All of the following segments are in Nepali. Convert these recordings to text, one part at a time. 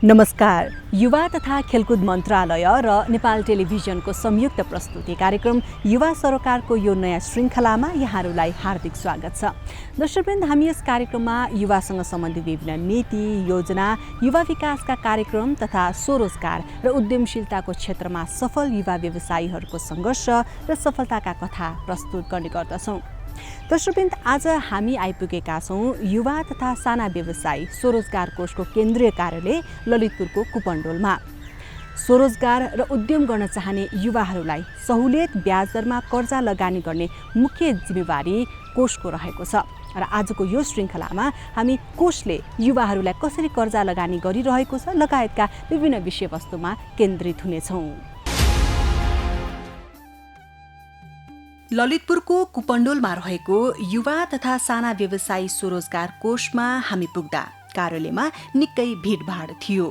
नमस्कार। युवा तथा खेलकुद मन्त्रालय र नेपाल टेलिभिजनको संयुक्त प्रस्तुति कार्यक्रम युवा सरोकारको यो नयाँ श्रृङ्खलामा यहाँहरूलाई हार्दिक स्वागत छ। दर्शकवृन्द, हामी यस कार्यक्रममा युवासँग सम्बन्धित विभिन्न नीति, योजना, युवा विकासका कार्यक्रम तथा स्वरोजगार र उद्यमशीलताको क्षेत्रमा सफल युवा व्यवसायीहरूको सङ्घर्ष र सफलताका कथा प्रस्तुत गर्ने गर्दछौँ। दर्शकवृन्द, आज हामी आइपुगेका छौँ युवा तथा साना व्यवसायी स्वरोजगार कोषको केन्द्रीय कार्यालय ललितपुरको कुपन्डोलमा। स्वरोजगार र उद्यम गर्न चाहने युवाहरूलाई सहुलियत ब्याज दरमा कर्जा लगानी गर्ने मुख्य जिम्मेवारी कोषको रहेको छ र आजको यो श्रृङ्खलामा हामी कोषले युवाहरूलाई कसरी कर्जा लगानी गरिरहेको छ लगायतका विभिन्न विषयवस्तुमा केन्द्रित हुनेछौँ। ललितपुरको कुपन्डोलमा रहेको युवा तथा साना व्यवसायी स्वरोजगार कोषमा हामी पुग्दा कार्यालयमा निकै भिडभाड थियो।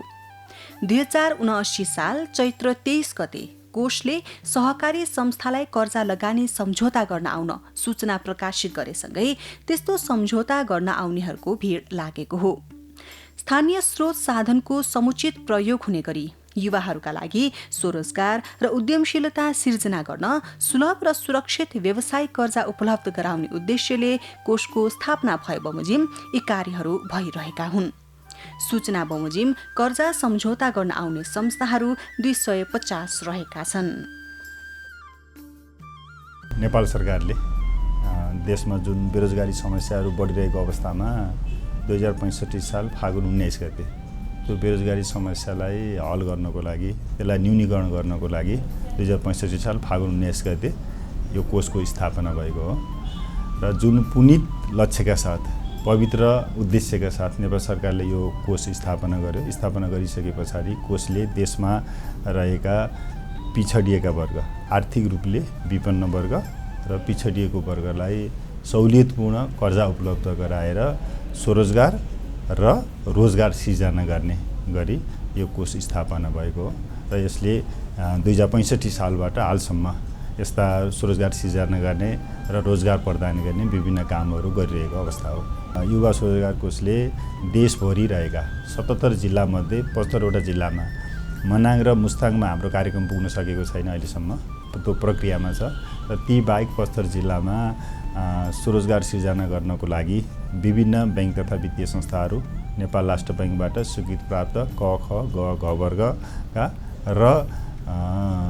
2079 साल चैत्र 23 गते कोषले सहकारी संस्थालाई कर्जा लगानी सम्झौता गर्न आउन सूचना प्रकाशित गरेसँगै त्यस्तो सम्झौता गर्न आउनेहरूको भिड लागेको हो। स्थानीय स्रोत साधनको समुचित प्रयोग हुने गरी युवाहरूका लागि स्वरोजगार र उद्यमशीलता सिर्जना गर्न सुलभ र सुरक्षित व्यवसायिक कर्जा उपलब्ध गराउने उद्देश्यले कोषको स्थापना भए बमोजिम यी कार्यहरू भइरहेका हुन्। सूचना बमोजिम कर्जा सम्झौता गर्न आउने संस्थाहरू 250 रहेका छन्। नेपाल सरकारले देशमा जुन बेरोजगारी समस्याहरू बढिरहेको अवस्थामा 2065 साल फागुन 19 गते त्यो बेरोजगारी समस्यालाई हल गर्नको लागि, त्यसलाई न्यूनीकरण गर्नको लागि 2065 साल फागुन 19 गते यो कोषको स्थापना भएको हो र जुन पुनित लक्ष्यका साथ, पवित्र उद्देश्यका साथ नेपाल सरकारले यो कोष स्थापना गर्यो। स्थापना गरिसके पछाडि कोषले देशमा रहेका पिछडिएका वर्ग, आर्थिक रूपले विपन्न वर्ग र पिछडिएको वर्गलाई सहुलियतपूर्ण कर्जा उपलब्ध गराएर स्वरोजगार र रोजगार सिर्जना गर्ने गरी यो कोष स्थापना भएको हो र यसले 2065 सालबाट हालसम्म यस्ता स्वरोजगार सिर्जना गर्ने र रोजगार प्रदान गर्ने विभिन्न कामहरू गरिरहेको अवस्था हो। युवा स्वरोजगार कोषले देशभरि रहेका 77 जिल्लामध्ये 75वटा जिल्लामा मनाङ र मुस्ताङमा हाम्रो कार्यक्रम पुग्न सकेको छैन अहिलेसम्म, त्यो प्रक्रियामा छ र ती बाहेक 75 जिल्लामा स्वरोजगार सिर्जना गर्नको लागि विभिन्न बैंक तथा वित्तीय संस्थाहरू नेपाल राष्ट्र बैंकबाट स्वीकृति प्राप्त क, ख, ग, घ वर्गका र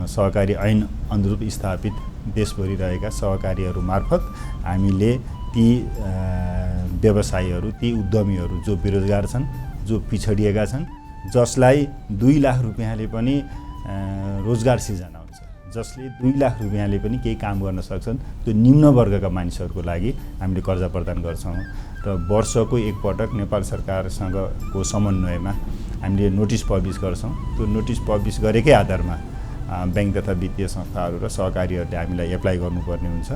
सहकारी ऐन अनुरूप स्थापित देशभरि रहेका सहकारीहरू मार्फत हामीले ती व्यवसायीहरू, ती उद्यमीहरू जो बेरोजगार छन्, जो पिछडिएका छन्, जसलाई 2 लाख रुपियाँले पनि रोजगार सिर्जना हुन्छ, जसले 2 लाख रुपियाँले पनि केही काम गर्न सक्छन्, त्यो निम्न वर्गका मानिसहरूको लागि हामीले कर्जा प्रदान गर्छौँ र वर्षको एकपटक नेपाल सरकारसँगको समन्वयमा हामीले नोटिस पब्लिस गर्छौँ। त्यो नोटिस पब्लिस गरेकै आधारमा बैंक तथा वित्तीय संस्थाहरू र सहकारीहरूले हामीलाई एप्लाई गर्नुपर्ने हुन्छ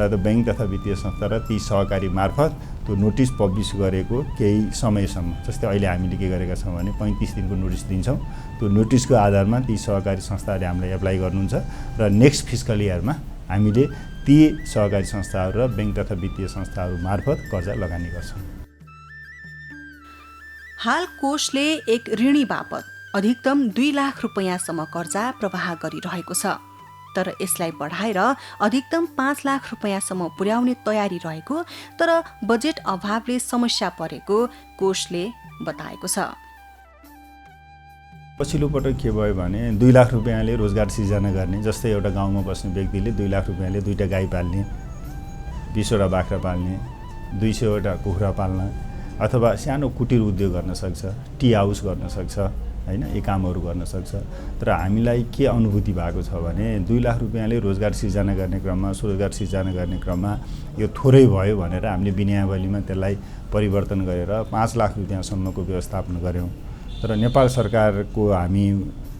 र त्यो बैंक तथा वित्तीय संस्था र ती सहकारी मार्फत त्यो नोटिस पब्लिस गरेको केही समयसम्म, जस्तै अहिले हामीले के गरेका छौँ भने 35 दिनको नोटिस दिन्छौँ। त्यो नोटिसको आधारमा ती सहकारी संस्थाहरूले हामीलाई एप्लाई गर्नुहुन्छ र नेक्स्ट फिस्कल इयरमा हामीले ती सहकारी संस्थाहरू र बैंक तथा वित्तीय संस्थाहरू मार्फत कर्जा लगानी गर्छौँ। हाल कोषले एक ऋणी बापत अधिकतम 2 लाख रुपियाँसम्म कर्जा प्रवाह गरिरहेको छ, तर यसलाई बढाएर अधिकतम 5 लाख रुपियाँसम्म पुर्याउने तयारी रहेको तर बजेट अभावले समस्या परेको कोषले बताएको छ। पछिल्लो पटक के भयो भने 2 लाख रुपियाँले रोजगार सिर्जना गर्ने, जस्तै एउटा गाउँमा बस्ने व्यक्तिले 2 लाख रुपियाँले 2टा गाई पाल्ने, 20वटा बाख्रा पाल्ने, 200वटा कुखुरा पाल्न अथवा सानो कुटीर उद्योग गर्न सक्छ, टी हाउस गर्न सक्छ, हैन, यी कामहरू गर्न सक्छ। तर हामीलाई के अनुभूति भएको छ भने 2 लाख रुपियाँले रोजगार सिर्जना गर्ने क्रममा, स्वरोजगार सिर्जना गर्ने क्रममा यो थोरै भयो भनेर हामीले विनियावलीमा त्यसलाई परिवर्तन गरेर 5 लाख रुपियाँसम्मको व्यवस्थापन गऱ्यौँ। तर नेपाल सरकारको हामी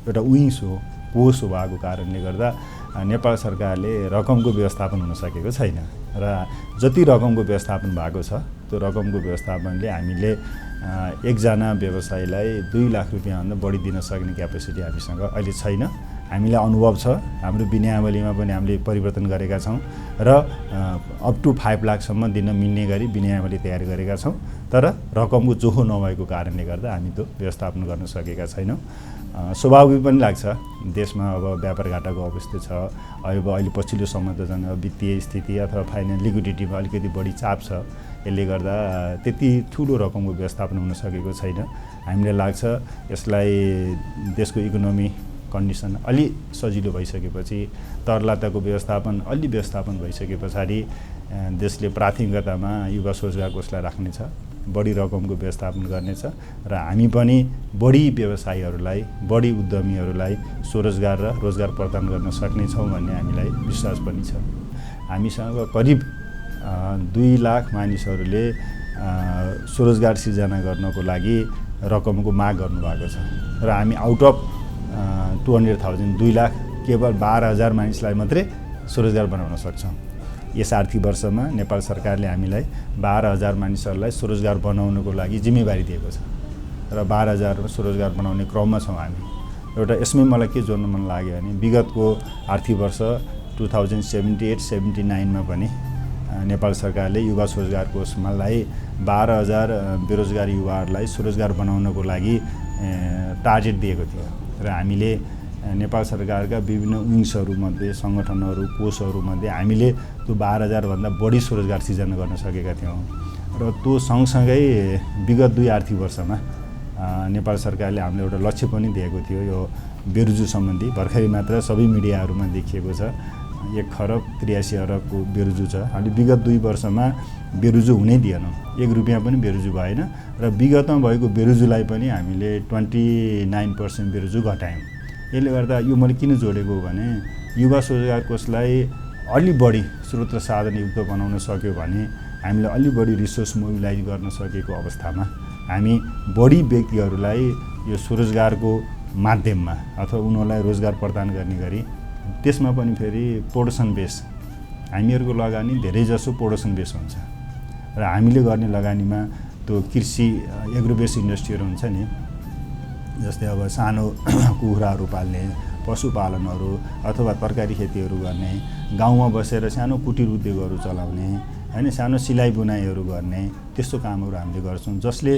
एउटा विङ्स हो, कोष भएको कारणले गर्दा नेपाल सरकारले रकमको व्यवस्थापन हुन सकेको छैन र जति रकमको व्यवस्थापन भएको छ त्यो रकमको व्यवस्थापनले हामीले एकजना व्यवसायीलाई 2 लाख रुपियाँभन्दा बढी दिन सक्ने क्यापेसिटी हामीसँग अहिले छैन। हामीलाई अनुभव छ। हाम्रो विनयावलीमा पनि हामीले परिवर्तन गरेका छौँ र अप टु 5 लाखसम्म दिन मिल्ने गरी विनयावली तयार गरेका छौँ। तर रकमको जोखो नभएको कारणले गर्दा हामी त्यो व्यवस्थापन गर्न सकेका छैनौँ। स्वाभाविक पनि लाग्छ, देशमा अब व्यापार घाटाको अवस्था छ। अहिले पछिल्लो समय त झन् वित्तीय स्थिति अथवा फाइनेन्स लिक्विडिटीमा अलिकति बढी चाप छ। यसले गर्दा त्यति ठुलो रकमको व्यवस्थापन हुन सकेको छैन। हामीलाई लाग्छ यसलाई देशको इकोनोमी कन्डिसन अलि सजिलो भइसकेपछि, तरलताको व्यवस्थापन भइसके पछाडि देशले प्राथमिकतामा युवा स्वरोजगार कोषलाई राख्नेछ, बढी रकमको व्यवस्थापन गर्नेछ र हामी पनि बढी व्यवसायीहरूलाई, बढी उद्यमीहरूलाई स्वरोजगार र रोजगार प्रदान गर्न सक्नेछौँ भन्ने हामीलाई विश्वास पनि छ। हामीसँग करिब 2 लाख मानिसहरूले स्वरोजगार सिर्जना गर्नको लागि रकमको माग गर्नुभएको छ र हामी आउट अफ 200,000 2 लाख केवल 12,000 मानिसलाई मात्रै स्वरोजगार बनाउन सक्छौँ। यस आर्थिक वर्षमा नेपाल सरकारले हामीलाई 12,000 मानिसहरूलाई स्वरोजगार बनाउनको लागि जिम्मेवारी दिएको छ र 12,000 स्वरोजगार बनाउने क्रममा छौँ हामी। एउटा यसमै मलाई के जोड्न मन लाग्यो भने विगतको आर्थिक वर्ष 2078-79मा पनि नेपाल सरकारले युवा स्वरोजगार कोषलाई 12,000 बेरोजगार युवाहरूलाई स्वरोजगार बनाउनको लागि टार्गेट दिएको थियो र हामीले नेपाल सरकारका विभिन्न विङ्सहरूमध्ये, सङ्गठनहरू, कोषहरूमध्ये हामीले त्यो 12,000 भन्दा बढी स्वरोजगार सिर्जना गर्न सकेका थियौँ र त्यो सँगसँगै विगत 2 आर्थिक वर्षमा नेपाल सरकारले हामीले एउटा लक्ष्य पनि दिएको थियो। यो बेरोजु सम्बन्धी भर्खरै मात्र सबै मिडियाहरूमा देखिएको छ, 1,83 अरबको बेरोजु छ। हामीले विगत 2 वर्षमा बेरोजु हुनै दिएनौँ, 1 रुपियाँ पनि बेरोजु भएन र विगतमा भएको बेरोजुलाई पनि हामीले 29% बेरोजु घटायौँ। यसले गर्दा यो मैले किन जोडेको भने युवा स्वरोजगार कोषलाई अलि बढी स्रोत र साधनयुक्त बनाउन सक्यो भने हामीले अलि बढी रिसोर्स मोबिलाइज गर्न सकेको अवस्थामा हामी बढी व्यक्तिहरूलाई यो स्वरोजगारको माध्यममा अथवा उनीहरूलाई रोजगार प्रदान गर्ने गरी त्यसमा पनि फेरि प्रोडक्सन बेस, हामीहरूको लगानी धेरै जसो प्रोडक्सन बेस हुन्छ र हामीले गर्ने लगानीमा त्यो कृषि एग्रो बेस इन्डस्ट्रीहरू हुन्छ नि, जस्तै अब सानो कुखुराहरू पाल्ने, पशुपालनहरू अथवा तरकारी खेतीहरू गर्ने, गाउँमा बसेर सानो कुटीर उद्योगहरू चलाउने, हैन, सानो सिलाइ बुनाइहरू गर्ने, त्यस्तो कामहरू हामीले गर्छौँ जसले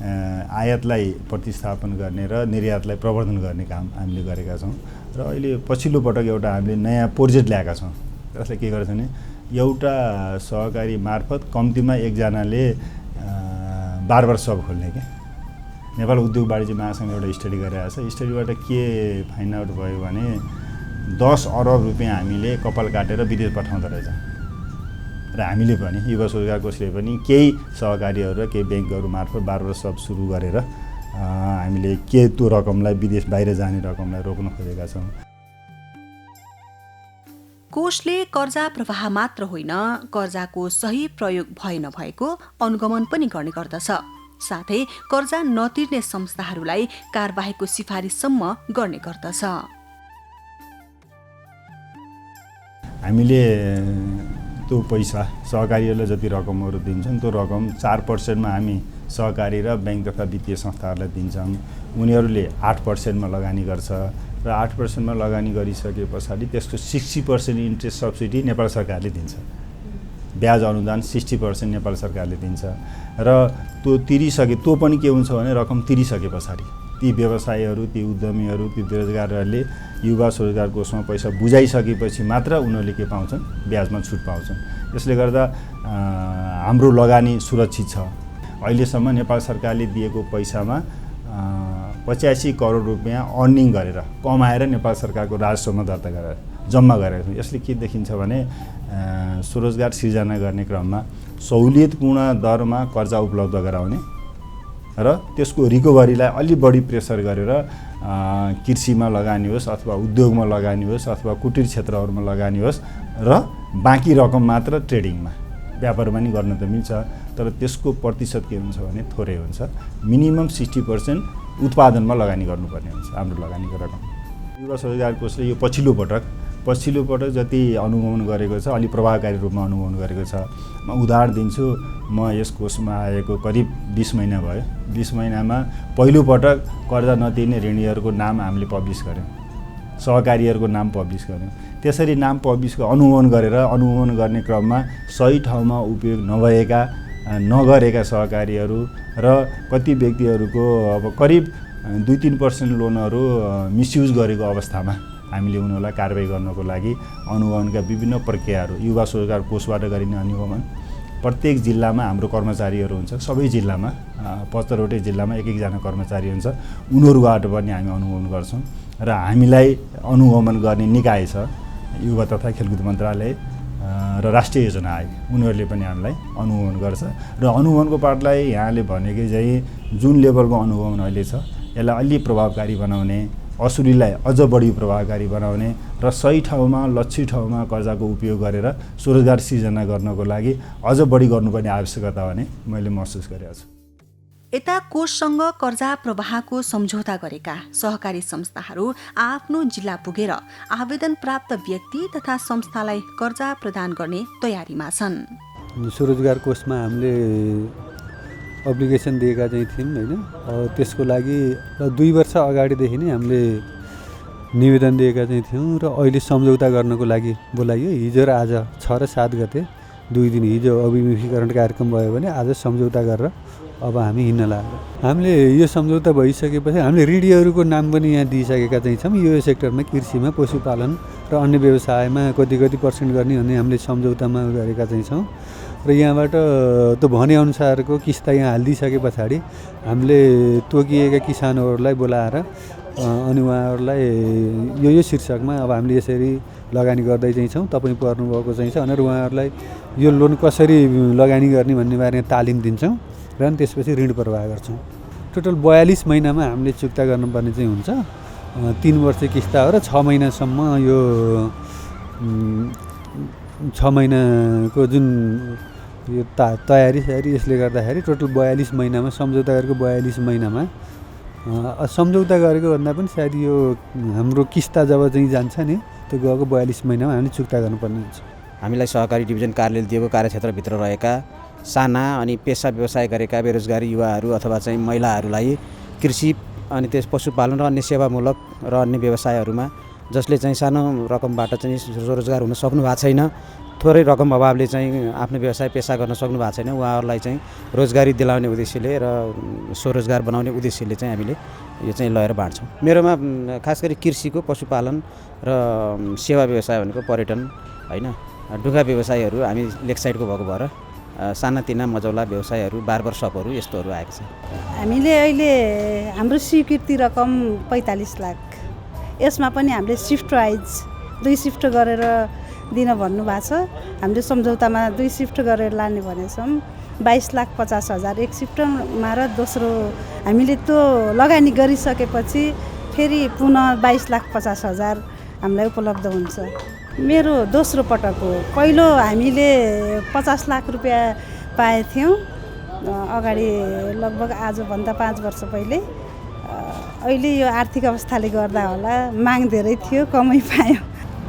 आयातलाई प्रतिस्थापन गर्ने र निर्यातलाई प्रवर्धन गर्ने काम हामीले गरेका छौँ। र अहिले पछिल्लो पटक एउटा हामीले नयाँ प्रोजेक्ट ल्याएका छौँ जसले के गर्छ भने एउटा सहकारी मार्फत कम्तीमा एकजनाले बार सप खोल्ने के नेपाल उद्योग वाणिज्य महासङ्घले एउटा स्टडी गरेको छ। स्टडीबाट के फाइन्ड आउट भयो भने 10 अरब रुपियाँ हामीले कपाल काटेर विदेश पठाउँदो रहेछ र हामीले पनि युवा स्वरोजगार कोषले पनि केही सहकारीहरू र केही ब्याङ्कहरू मार्फत बार सप सुरु गरेर हामीले त्यो रकमलाई विदेश बाहिर जाने रकमलाई रोक्न खोजेका छौँ। कोषले कर्जा प्रवाह मात्र होइन, कर्जाको सही प्रयोग भए नभएको अनुगमन पनि गर्ने गर्दछ। साथै कर्जा नतिर्ने संस्थाहरूलाई कारबाहीको सिफारिससम्म गर्ने गर्दछ। हामीले त्यो पैसा सहकारीहरूलाई जति रकमहरू दिन्छन् त्यो रकम 4%मा हामी सहकारी र ब्याङ्क तथा वित्तीय संस्थाहरूलाई दिन्छौँ। उनीहरूले 8%मा लगानी गर्छ र 8%मा लगानी गरिसके पछाडि त्यसको 60% इन्ट्रेस्ट सब्सिडी नेपाल सरकारले दिन्छ। ब्याज अनुदान 60% नेपाल सरकारले दिन्छ र त्यो पनि के हुन्छ भने रकम तिरिसके पछाडि ती व्यवसायीहरू, ती उद्यमीहरू, ती बेरोजगारहरूले युवा स्वरोजगार कोषमा पैसा बुझाइसकेपछि मात्र उनीहरूले के पाउँछन्, ब्याजमा छुट पाउँछन्। यसले गर्दा हाम्रो लगानी सुरक्षित छ। अहिलेसम्म नेपाल सरकारले दिएको पैसामा 85 करोड रुपियाँ अर्निङ गरेर कमाएर नेपाल सरकारको राजस्वमा दर्ता गरेर जम्मा गरेका छौँ। यसले के देखिन्छ भने स्वरोजगार सिर्जना गर्ने क्रममा सहुलियतपूर्ण दरमा कर्जा उपलब्ध गराउने र त्यसको रिकभरीलाई अलि बढी प्रेसर गरेर कृषिमा लगानी होस् अथवा उद्योगमा लगानी होस् अथवा कुटीर क्षेत्रहरूमा लगानी होस् र बाँकी रकम मात्र ट्रेडिङमा व्यापारमा नि गर्न त मिल्छ, तर त्यसको प्रतिशत के हुन्छ भने थोरै हुन्छ। मिनिमम 60% उत्पादनमा लगानी गर्नुपर्ने हुन्छ हाम्रो लगानीको रकम। युवा स्वरोजगार कोषले यो पछिल्लो पटक जति अनुगमन गरेको छ अलि प्रभावकारी रूपमा अनुगमन गरेको छ। म उदाहरण दिन्छु, म यस कोषमा आएको करिब 20 महिना भयो। 20 महिनामा पहिलो पटक कर्जा नतिर्ने ऋणीहरूको नाम हामीले पब्लिस गऱ्यौँ सहकारीहरूको नाम पब्लिस गऱ्यौँ। त्यसरी नाम पब्लिस अनुमोदन गरेर अनुमोदन गर्ने क्रममा सही ठाउँमा उपयोग नगरेका सहकारीहरू र कति व्यक्तिहरूको अब करिब 2-3% लोनहरू मिसयुज गरेको अवस्थामा हामीले उनीहरूलाई कारबाही गर्नको लागि अनुगमनका विभिन्न प्रक्रियाहरू युवा स्वरोजगार कोषबाट गरिने अनुगमन प्रत्येक जिल्लामा हाम्रो कर्मचारीहरू हुन्छ। सबै जिल्लामा 75वटै जिल्लामा एक एकजना कर्मचारी हुन्छ। उनीहरूबाट पनि हामी अनुगमन गर्छौँ र हामीलाई अनुगमन गर्ने निकाय छ युवा तथा खेलकुद मन्त्रालय र राष्ट्रिय योजना आयोग, उनीहरूले पनि हामीलाई अनुगमन गर्छ र अनुगमनको पार्टलाई यहाँले भनेकै चाहिँ जुन लेभलको अनुगमन अहिले छ यसलाई अलि प्रभावकारी बनाउने, असुलीलाई अझ बढी प्रभावकारी बनाउने र सही ठाउँमा लक्षित ठाउँमा कर्जाको उपयोग गरेर स्वरोजगार सिर्जना गर्नको लागि अझ बढी गर्नुपर्ने आवश्यकता भने मैले महसुस गरेको छु। यता कोषसँग कर्जा प्रवाहको सम्झौता गरेका सहकारी संस्थाहरू आफ्नो जिल्ला पुगेर आवेदन प्राप्त व्यक्ति तथा संस्थालाई कर्जा प्रदान गर्ने तयारीमा छन्। स्वरोजगार कोषमा हामीले अप्लिकेसन दिएका चाहिँ थियौँ होइन। त्यसको लागि 2 वर्ष अगाडिदेखि नै हामीले निवेदन दिएका चाहिँ थियौँ र अहिले सम्झौता गर्नको लागि बोलाइयो। हिजो र आज 6 र 7 गते 2 दिन हिजो अभिमुखीकरण कार्यक्रम भयो भने आज सम्झौता गरेर अब हामी हिँड्न लाग्यो। हामीले यो सम्झौता भइसकेपछि हामीले ऋणीहरूको नाम पनि यहाँ दिइसकेका चाहिँ छौँ। यो सेक्टरमा कृषिमा पशुपालन र अन्य व्यवसायमा कति पर्सेन्ट गर्ने भन्ने हामीले सम्झौतामा गरेका चाहिँ छौँ र यहाँबाट त्यो भनेअनुसारको किस्ता यहाँ हालिदिइसके पछाडि हामीले तोकिएका किसानहरूलाई बोलाएर अनि उहाँहरूलाई यो शीर्षकमा अब हामीले यसरी लगानी गर्दै चाहिँ छौँ, तपाईँ पर्नुभएको चाहिँ छ भनेर उहाँहरूलाई यो लोन कसरी लगानी गर्ने भन्ने बारेमा तालिम दिन्छौँ र अनि त्यसपछि ऋण प्रवाह गर्छौँ। टोटल 42 महिनामा हामीले चुक्ता गर्नुपर्ने चाहिँ हुन्छ। 3 वर्ष किस्ता हो र 6 महिनासम्म यो 6 महिनाको जुन यो तयारी यसले गर्दाखेरि टोटल 42 महिनामा सम्झौता गरेको 42 महिनामा सम्झौता गरेको भन्दा पनि सायद यो हाम्रो किस्ता जब चाहिँ जान्छ नि त्यो गएको 42 महिनामा हामीले चुक्ता गर्नुपर्ने हुन्छ। हामीलाई सहकारी डिभिजन कार्यालय दिएको कार्यक्षेत्रभित्र रहेका साना अनि पेसा व्यवसाय गरेका बेरोजगारी युवाहरू अथवा चाहिँ महिलाहरूलाई कृषि अनि त्यस पशुपालन र अन्य सेवामूलक र अन्य व्यवसायहरूमा जसले चाहिँ सानो रकमबाट चाहिँ स्वरोजगार हुन सक्नु भएको छैन, थोरै रकम अभावले चाहिँ आफ्नो व्यवसाय पेसा गर्न सक्नु भएको छैन, उहाँहरूलाई चाहिँ रोजगारी दिलाउने उद्देश्यले र स्वरोजगार बनाउने उद्देश्यले चाहिँ हामीले यो चाहिँ लगेर बाँड्छौँ। मेरोमा खास गरी कृषिको पशुपालन र सेवा व्यवसाय भनेको पर्यटन होइन ढुङ्गा व्यवसायहरू हामी लेक साइडको भएको भएर सानातिना मजौला व्यवसायहरू बार्बर सपहरू यस्तोहरू आएको छ। हामीले अहिले हाम्रो स्वीकृति रकम 45 लाख, यसमा पनि हामीले सिफ्ट वाइज 2 सिफ्ट गरेर दिन भन्नुभएको छ। हामीले सम्झौतामा 2 सिफ्ट गरेर लाने भनेछौँ। 22,50,000 एक सिफ्टमा र दोस्रो हामीले त्यो लगानी गरिसकेपछि फेरि पुनः 22,50,000 हामीलाई उपलब्ध हुन्छ। मेरो दोस्रो पटक हो। पहिलो हामीले 50 लाख रुपियाँ पाएका थियौँ अगाडि, लगभग आजभन्दा 5 वर्ष पहिले। अहिले यो आर्थिक अवस्थाले गर्दा होला माग धेरै थियो, कमै पायौँ।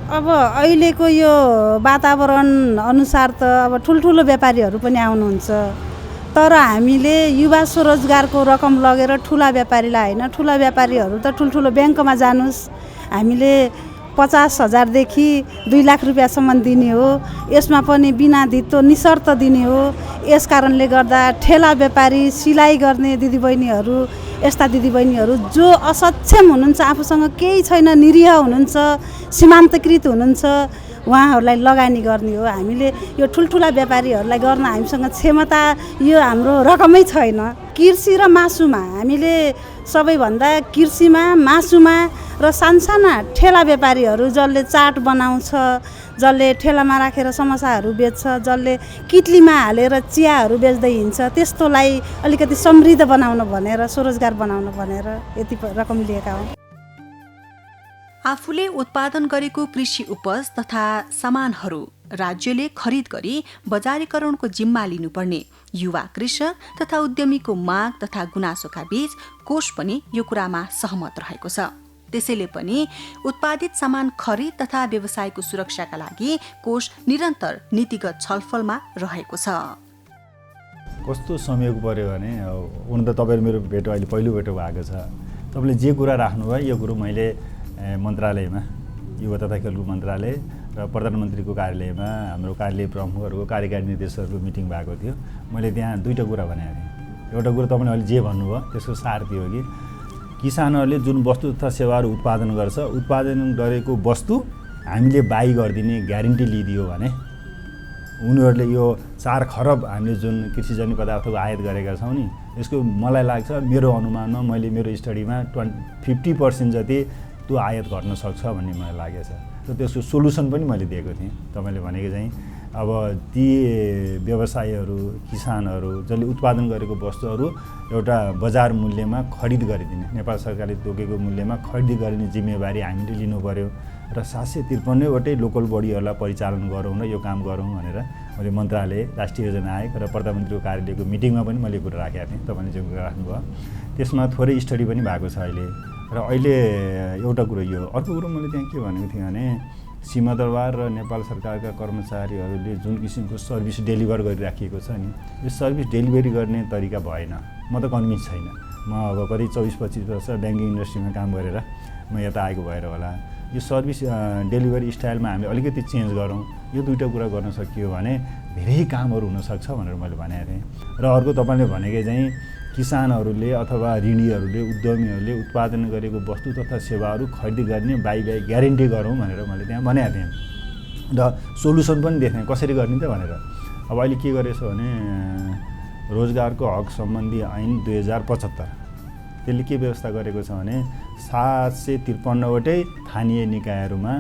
अब अहिलेको यो वातावरण अनुसार त अब ठुल्ठुलो व्यापारीहरू पनि आउनुहुन्छ, तर हामीले युवा स्वरोजगारको रकम लगेर ठुला व्यापारीलाई होइन, ठुला व्यापारीहरू त ठुल्ठुलो ब्याङ्कमा जानुहोस्, हामीले 50,000 देखि 2 लाख रुपियाँसम्म दिने हो। यसमा पनि बिना धितो निशर्त दिने हो। यस कारणले गर्दा ठेला व्यापारी, सिलाइ गर्ने दिदीबहिनीहरू, यस्ता दिदीबहिनीहरू जो असक्षम हुनुहुन्छ, आफूसँग केही छैन, निरीह हुनुहुन्छ, सीमान्तकृत हुनुहुन्छ, उहाँहरूलाई लगानी गर्ने हो। हामीले यो ठुल्ठुला व्यापारीहरूलाई गर्न हामीसँग क्षमता यो हाम्रो रकमै छैन। कृषि र मासुमा हामीले सबैभन्दा कृषिमा, मासुमा र सानसाना ठेला व्यापारीहरू जसले चाट बनाउँछ, जसले ठेलामा राखेर समोसाहरू बेच्छ, जसले किटलीमा हालेर चियाहरू बेच्दै हिँड्छ, त्यस्तोलाई अलिकति समृद्ध बनाउन भनेर, स्वरोजगार बनाउन भनेर यति रकम लिएका हौँ। आफूले उत्पादन गरेको कृषि उपज तथा सामानहरू राज्यले खरिद गरी बजारीकरणको जिम्मा लिनुपर्ने युवा कृषक तथा उद्यमीको माग तथा गुनासोका बीच कोष पनि यो कुरामा सहमत रहेको छ। त्यसैले पनि उत्पादित सामान खरिद तथा व्यवसायको सुरक्षाका लागि कोष निरन्तर नीतिगत छलफलमा रहेको छ। कस्तो संयोग पर्यो भने हुन त तपाईँ मेरो भेट अहिले पहिलो भेट भएको छ। तपाईँले जे कुरा राख्नुभयो यो कुरो मैले मन्त्रालयमा युवा तथा खेलकुद मन्त्रालय र प्रधानमन्त्रीको कार्यालयमा हाम्रो कार्यालय प्रमुखहरूको कार्यकारी निर्देशकहरूको मिटिङ भएको थियो। मैले त्यहाँ दुईवटा कुरा भनेको थिएँ। एउटा कुरा तपाईँले अहिले जे भन्नुभयो त्यसको सार त्यो हो कि किसानहरूले जुन वस्तु तथा सेवाहरू उत्पादन गर्छ, उत्पादन गरेको वस्तु हामीले बाइ गरिदिने ग्यारेन्टी लिइदियो भने उनीहरूले यो 4 खरब हामीले जुन कृषिजन्य पदार्थको आयात गरेका छौँ नि, यसको मलाई लाग्छ मेरो अनुमानमा मैले मेरो स्टडीमा 50% जति त्यो आयात घट्न सक्छ भन्ने मलाई लागेको छ। र त्यसको सोलुसन पनि मैले दिएको थिएँ। तपाईँले भनेको चाहिँ अब ती व्यवसायीहरू किसानहरू जसले उत्पादन गरेको वस्तुहरू एउटा बजार मूल्यमा खरिद गरिदिने, नेपाल सरकारले तोकेको मूल्यमा खरिद गरिने जिम्मेवारी हामीले लिनु पर्यो र 753वटै लोकल बडीहरूलाई परिचालन गरौँ र यो काम गरौँ भनेर मैले मन्त्रालय, राष्ट्रिय योजना आयोग र प्रधानमन्त्रीको कार्यालयको मिटिङमा पनि मैले कुरा राखेको थिएँ। तपाईँले जो कुरा राख्नुभयो त्यसमा थोरै स्टडी पनि भएको छ अहिले। र अहिले एउटा कुरो यो, अर्को कुरो मैले त्यहाँ के भनेको थिएँ भने सीमादरबार र नेपाल सरकारका कर्मचारीहरूले जुन किसिमको सर्भिस डेलिभर गरिराखिएको छ नि, यो सर्भिस डेलिभरी गर्ने तरिका भएन। म त कन्भिन्स छैन। म अब करिब 24-25 वर्ष ब्याङ्किङ इन्डस्ट्रीमा काम गरेर म यता आएको भएर होला। यो सर्भिस डेलिभरी स्टाइलमा हामीले अलिकति चेन्ज गरौँ, यो दुईवटा कुरा गर्न सकियो भने धेरै कामहरू हुनसक्छ भनेर मैले भनेको थिएँ। र अर्को तपाईँले भनेकै चाहिँ किसानहरूले अथवा ऋणीहरूले उद्यमीहरूले उत्पादन गरेको वस्तु तथा सेवाहरू खरिद गर्ने बाइ ग्यारेन्टी गरौँ भनेर मैले त्यहाँ भनेको थिएँ र सोलुसन पनि दिएको थिएँ कसरी गर्ने त भनेर। अब अहिले के गरेछ भने रोजगारको हक सम्बन्धी ऐन 2075 त्यसले के व्यवस्था गरेको छ भने 753वटै स्थानीय निकायहरूमा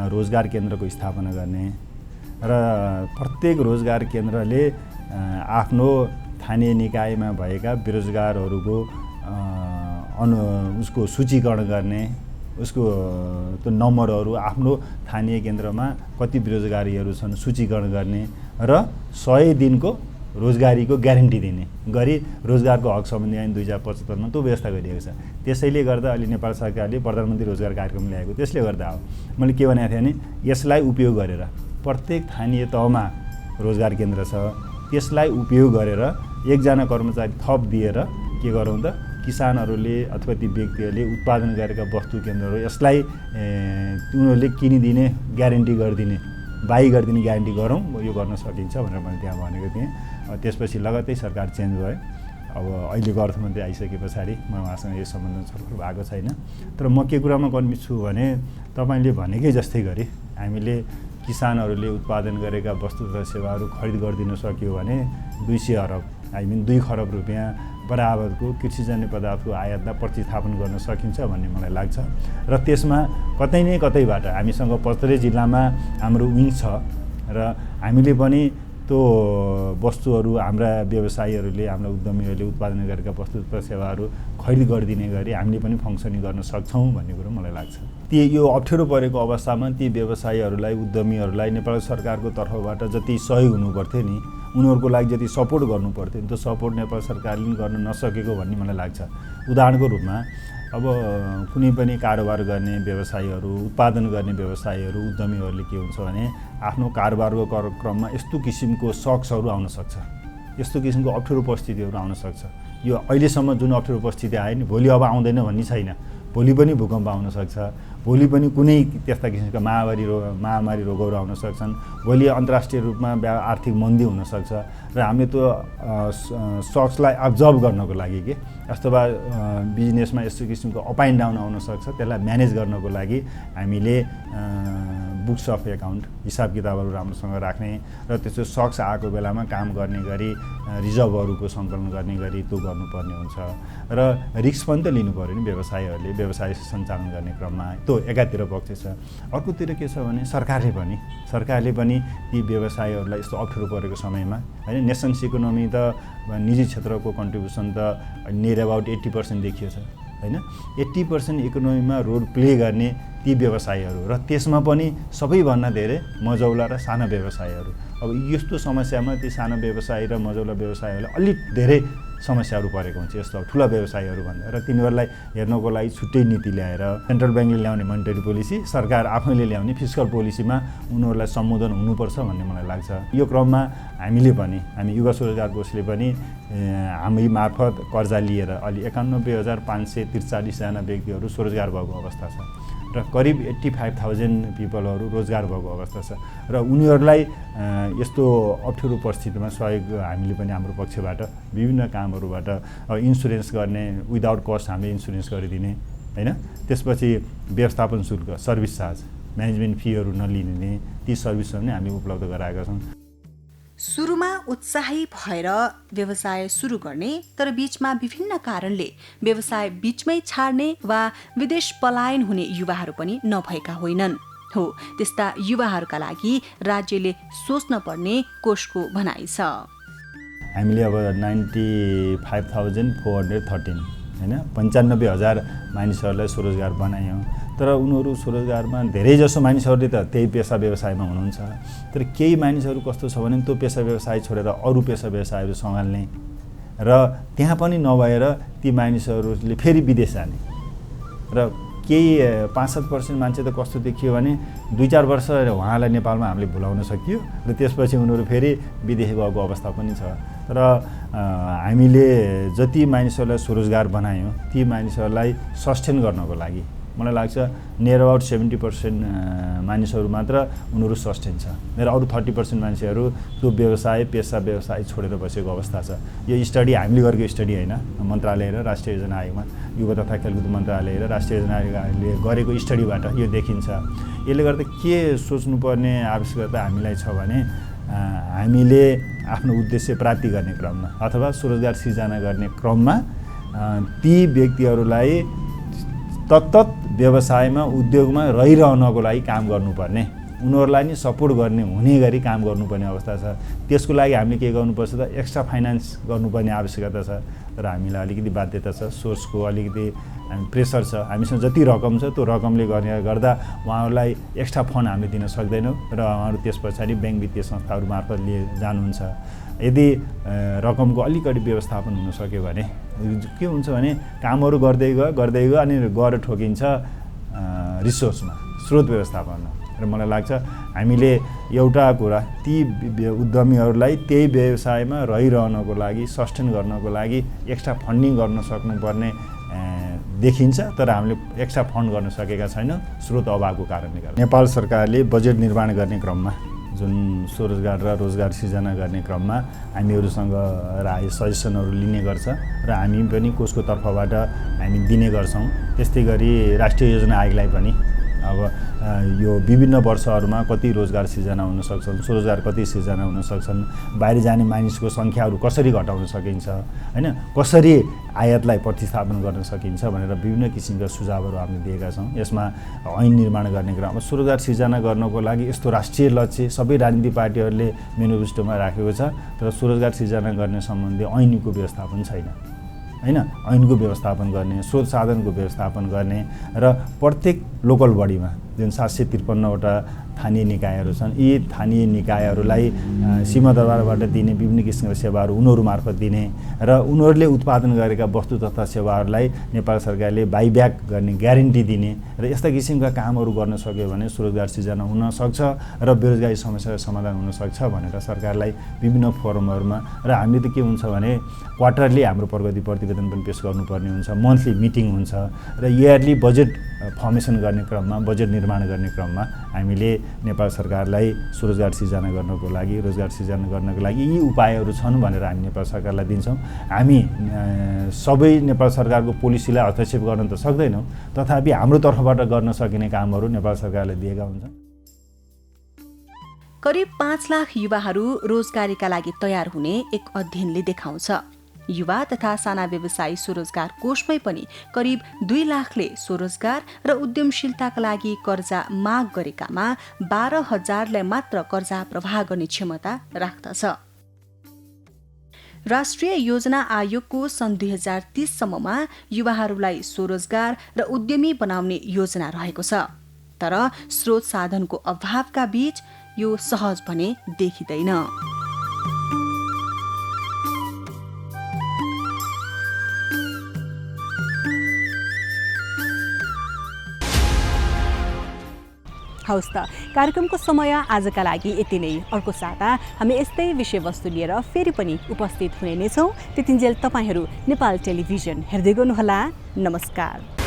रोजगार केन्द्रको स्थापना गर्ने र प्रत्येक रोजगार केन्द्रले आफ्नो स्थानीय निकायमा भएका बेरोजगारहरूको उसको सूचीकरण गर्ने, उसको त्यो नम्बरहरू आफ्नो स्थानीय केन्द्रमा कति बेरोजगारीहरू छन् सूचीकरण गर्ने र 100 दिनको रोजगारीको ग्यारेन्टी दिने गरी रोजगारको हक सम्बन्धी ऐन 2075मा त्यो व्यवस्था गरिएको छ। त्यसैले गर्दा अहिले नेपाल सरकारले प्रधानमन्त्री रोजगार कार्यक्रम ल्याएको त्यसले गर्दा हो। मैले के भनेको थिएँ भने यसलाई उपयोग गरेर प्रत्येक स्थानीय तहमा रोजगार केन्द्र छ, त्यसलाई उपयोग गरेर एकजना कर्मचारी थप दिएर के गरौँ त किसानहरूले अथवा ती व्यक्तिहरूले उत्पादन गरेका वस्तु केन्द्रहरू यसलाई उनीहरूले किनिदिने ग्यारेन्टी गरिदिने बाइ गरिदिने ग्यारेन्टी गरौँ, यो गर्न सकिन्छ भनेर मैले त्यहाँ भनेको थिएँ। त्यसपछि लगत्तै सरकार चेन्ज भयो। अब अहिलेको अर्थमन्त्री आइसके पछाडि म उहाँसँग यो सम्बन्ध छलफल भएको छैन। तर म के कुरामा कन्भिन्स छु भने तपाईँले भनेकै जस्तै गरी हामीले किसानहरूले उत्पादन गरेका वस्तु तथा सेवाहरू खरिद गरिदिन सक्यो भने 200 अरब 2 खरब रुपियाँ बराबरको कृषिजन्य पदार्थको आयातलाई प्रतिस्थापन गर्न सकिन्छ भन्ने मलाई लाग्छ। र त्यसमा कतै न कतैबाट हामीसँग 75 जिल्लामा हाम्रो विङ छ र हामीले पनि त्यो वस्तुहरू हाम्रा व्यवसायीहरूले हाम्रा उद्यमीहरूले उत्पादन गरेका वस्तु तथा सेवाहरू खरिद गरिदिने गरी हामीले पनि फङ्सनिङ गर्न सक्छौँ भन्ने कुरो मलाई लाग्छ। ती यो अप्ठ्यारो परेको अवस्थामा ती व्यवसायीहरूलाई उद्यमीहरूलाई नेपाल सरकारको तर्फबाट जति सहयोग हुनुपर्थ्यो नि, उनीहरूको लागि जति सपोर्ट गर्नुपर्थ्यो नि, त्यो सपोर्ट नेपाल सरकारले गर्न नसकेको भन्ने मलाई लाग्छ। उदाहरणको रूपमा अब कुनै पनि कारोबार गर्ने व्यवसायीहरू उत्पादन गर्ने व्यवसायीहरू उद्यमीहरूले के हुन्छ भने आफ्नो कारोबारको क्रममा यस्तो किसिमको सक्सहरू आउन सक्छ, यस्तो किसिमको अप्ठ्यारो परिस्थितिहरू आउन सक्छ। यो अहिलेसम्म जुन अप्ठ्यारो परिस्थिति आयो नि भोलि अब आउँदैन भन्ने छैन। भोलि पनि भूकम्प आउन सक्छ, भोलि पनि कुनै त्यस्ता किसिमका महामारी रोगहरू आउन सक्छन्, भोलि अन्तर्राष्ट्रिय रूपमा आर्थिक मन्दी हुनसक्छ र हामीले त्यो सक्सलाई अब्जर्भ गर्नको लागि के अथवा बिजनेसमा यस्तो किसिमको अप एन्ड डाउन आउन सक्छ, त्यसलाई म्यानेज गर्नको लागि हामीले बुक्स अफ एकाउन्ट हिसाब किताबहरू राम्रोसँग राख्ने र त्यसो सक्स आएको बेलामा काम गर्ने गरी रिजर्भहरूको सङ्कलन गर्ने गरी त्यो गर्नुपर्ने हुन्छ र रिस्क पनि त लिनु पऱ्यो नि व्यवसायहरूले व्यवसाय सञ्चालन गर्ने क्रममा। त्यो एकातिर पक्ष छ। अर्कोतिर के छ भने सरकारले पनि ती व्यवसायहरूलाई यस्तो अप्ठ्यारो परेको समयमा होइन नेसन्स इकोनोमी त निजी क्षेत्रको कन्ट्रिब्युसन त नियर अबाउट 80% देखियो छ होइन। 80% इकोनोमीमा रोल प्ले गर्ने ती व्यवसायीहरू र त्यसमा पनि सबैभन्दा धेरै मझौला र साना व्यवसायीहरू। अब यस्तो समस्यामा ती साना व्यवसायी र मझौला व्यवसायीहरूलाई अलिक धेरै समस्याहरू परेको हुन्छ यस्तो ठुला व्यवसायीहरू भन्दा। र तिनीहरूलाई हेर्नको लागि छुट्टै नीति ल्याएर सेन्ट्रल ब्याङ्कले ल्याउने मोनिटरी पोलिसी, सरकार आफैले ल्याउने फिस्कल पोलिसीमा उनीहरूलाई सम्बोधन हुनुपर्छ भन्ने मलाई लाग्छ। यो क्रममा हामी युवा स्वरोजगार कोषले पनि हामी मार्फत कर्जा लिएर अलि 91,543 जना व्यक्तिहरू स्वरोजगार भएको अवस्था छ। र करिब 85,000 पिपलहरू रोजगार भएको अवस्था छ र उनीहरूलाई यस्तो अप्ठ्यारो परिस्थितिमा सहयोग हामीले पनि हाम्रो पक्षबाट विभिन्न कामहरूबाट इन्सुरेन्स गर्ने विदाउट कस्ट हामीले इन्सुरेन्स गरिदिने हैन, त्यसपछि व्यवस्थापन शुल्क सर्भिस चार्ज म्यानेजमेन्ट फीहरू नलिने ती सर्भिसहरू नै हामीले उपलब्ध गराएका छौँ। सुरुमा उत्साही भएर व्यवसाय सुरु गर्ने तर बीचमा विभिन्न कारणले व्यवसाय बीचमै छाड्ने वा विदेश पलायन हुने युवाहरू पनि नभएका होइनन्। हो, त्यस्ता युवाहरूका लागि राज्यले सोच्न पर्ने कोषको भनाइ छ। हामीले अब 95,413 हैन 95,000 मानिसहरूलाई स्वरोजगार बनायौँ, तर उनीहरू स्वरोजगारमा धेरैजसो मानिसहरूले त त्यही पेसा व्यवसायमा हुनुहुन्छ, तर केही मानिसहरू कस्तो छ भने त्यो पेसा व्यवसाय छोडेर अरू पेसा व्यवसायहरू सम्हाल्ने र त्यहाँ पनि नभएर ती मानिसहरूले फेरि विदेश जाने र केही 5-7% मान्छे त कस्तो देखियो भने 2-4 वर्ष उहाँलाई नेपालमा हामीले भुलाउन सकियो र त्यसपछि उनीहरू फेरि विदेश गएको अवस्था पनि छ। तर हामीले जति मानिसहरूलाई स्वरोजगार बनायौँ ती मानिसहरूलाई सस्टेन गर्नको लागि मलाई लाग्छ नियर अबाउट 70% मानिसहरू मात्र उनीहरू सस्टेन छ। मेरो अरू 30% मान्छेहरू त्यो पेसा व्यवसाय छोडेर बसेको अवस्था छ। यो स्टडी हामीले गरेको स्टडी होइन, मन्त्रालय र राष्ट्रिय योजना आयोगमा युवा तथा खेलकुद मन्त्रालय र राष्ट्रिय योजना आयोगले गरेको स्टडीबाट यो देखिन्छ। यसले गर्दा के सोच्नुपर्ने आवश्यकता हामीलाई छ भने हामीले आफ्नो उद्देश्य प्राप्ति गर्ने क्रममा अथवा स्वरोजगार सिर्जना गर्ने क्रममा ती व्यक्तिहरूलाई तत्त व्यवसायमा उद्योगमा रहिरहनको लागि काम गर्नुपर्ने, उनीहरूलाई नि सपोर्ट गर्ने हुने गरी काम गर्नुपर्ने अवस्था छ। त्यसको लागि हामीले के गर्नुपर्छ त एक्स्ट्रा फाइनान्स गर्नुपर्ने आवश्यकता छ। तर हामीलाई अलिकति बाध्यता छ, सोर्सको अलिकति प्रेसर छ। हामीसँग जति रकम छ त्यो रकमले गर्दा उहाँहरूलाई एक्स्ट्रा फन्ड हामीले दिन सक्दैनौँ र उहाँहरू त्यस पछाडि ब्याङ्क वित्तीय संस्थाहरू मार्फत लिए जानुहुन्छ। यदि रकमको अलिकति व्यवस्थापन हुन सक्यो भने के हुन्छ भने कामहरू गर्दै गयो अनि गएर ठोकिन्छ रिसोर्समा, स्रोत व्यवस्थापनमा। र मलाई लाग्छ हामीले एउटा कुरा ती उद्यमीहरूलाई त्यही व्यवसायमा रहिरहनको लागि सस्टेन गर्नको लागि एक्स्ट्रा फन्डिङ गर्न सक्नुपर्ने देखिन्छ, तर हामीले एक्स्ट्रा फन्ड गर्न सकेका छैनौँ स्रोत अभावको कारणले गर्दा। नेपाल सरकारले बजेट निर्माण गर्ने क्रममा जुन स्वरोजगार र रोजगार सिर्जना गर्ने क्रममा हामीहरूसँग राय सजेसनहरू लिने गर्छ र हामी पनि कोषको तर्फबाट हामी दिने गर्छौँ। त्यस्तै गरी राष्ट्रिय योजना आयोगलाई पनि अब यो विभिन्न वर्षहरूमा कति रोजगार सिर्जना हुन सक्छन्, स्वरोजगार कति सिर्जना हुन सक्छन्, बाहिर जाने मानिसको सङ्ख्याहरू कसरी घटाउन सकिन्छ हैन, कसरी आयातलाई प्रतिस्थापन गर्न सकिन्छ भनेर विभिन्न किसिमका सुझावहरू हामीले दिएका छौँ। यसमा ऐन निर्माण गर्ने क्रम स्वरोजगार सिर्जना गर्नको लागि यस्तो राष्ट्रिय लक्ष्य सबै राजनीतिक पार्टीहरूले मेनिफेस्टोमा राखेको छ, तर स्वरोजगार सिर्जना गर्ने सम्बन्धी ऐनको व्यवस्थापन छैन हैन। ऐनको व्यवस्थापन गर्ने, स्रोत साधनको व्यवस्थापन गर्ने र प्रत्येक लोकल बडीमा जुन 753वटा स्थानीय निकायहरू छन् यी स्थानीय निकायहरूलाई सिंहदरबारबाट दिने विभिन्न किसिमका सेवाहरू उनीहरू मार्फत दिने र उनीहरूले उत्पादन गरेका वस्तु तथा सेवाहरूलाई नेपाल सरकारले बाइब्याक गर्ने ग्यारेन्टी दिने र यस्ता किसिमका कामहरू गर्न सक्यो भने स्वरोजगार सिर्जना हुन सक्छ र बेरोजगारी समस्याको समाधान हुन सक्छ भनेर सरकारलाई विभिन्न फोरमहरूमा र हामीले त के हुन्छ भने क्वार्टरली हाम्रो प्रगति प्रतिवेदन पनि पेश गर्नुपर्ने हुन्छ, मन्थली मिटिङ हुन्छ र इयरली बजेट फर्मेसन गर्ने क्रममा, बजेट निर्माण गर्ने क्रममा हामीले नेपाल सरकारलाई स्वरोजगार सिर्जना गर्नको लागि, रोजगार सिर्जना गर्नको लागि यी उपायहरू छन् भनेर हामी नेपाल सरकारलाई दिन्छौँ। हामी सबै नेपाल सरकारको पोलिसीलाई हस्तक्षेप गर्न त सक्दैनौँ, तथापि हाम्रो तर्फबाट गर्न सकिने कामहरू नेपाल सरकारले दिएका हुन्छन्। करिब 5 लाख युवाहरू रोजगारीका लागि तयार हुने एक अध्ययनले देखाउँछ। युवा तथा साना व्यवसायी स्वरोजगार कोषमै पनि करिब 2 लाखले स्वरोजगार र उद्यमशीलताका लागि कर्जा माग गरेकामा 12,000लाई मात्र कर्जा प्रवाह गर्ने क्षमता राख्दछ। राष्ट्रिय योजना आयोगको सन् 2030 सम्ममा युवाहरूलाई स्वरोजगार र उद्यमी बनाउने योजना रहेको छ, तर स्रोत साधनको अभावका बीच यो सहज भने देखिँदैन। हवस् त, कार्यक्रमको समय आजका लागि यति नै। अर्को साता हामी यस्तै विषयवस्तु लिएर फेरि पनि उपस्थित हुने नै छौँ। त्यतिन्जेल तपाईँहरू नेपाल टेलिभिजन हेर्दै गर्नुहोला। नमस्कार।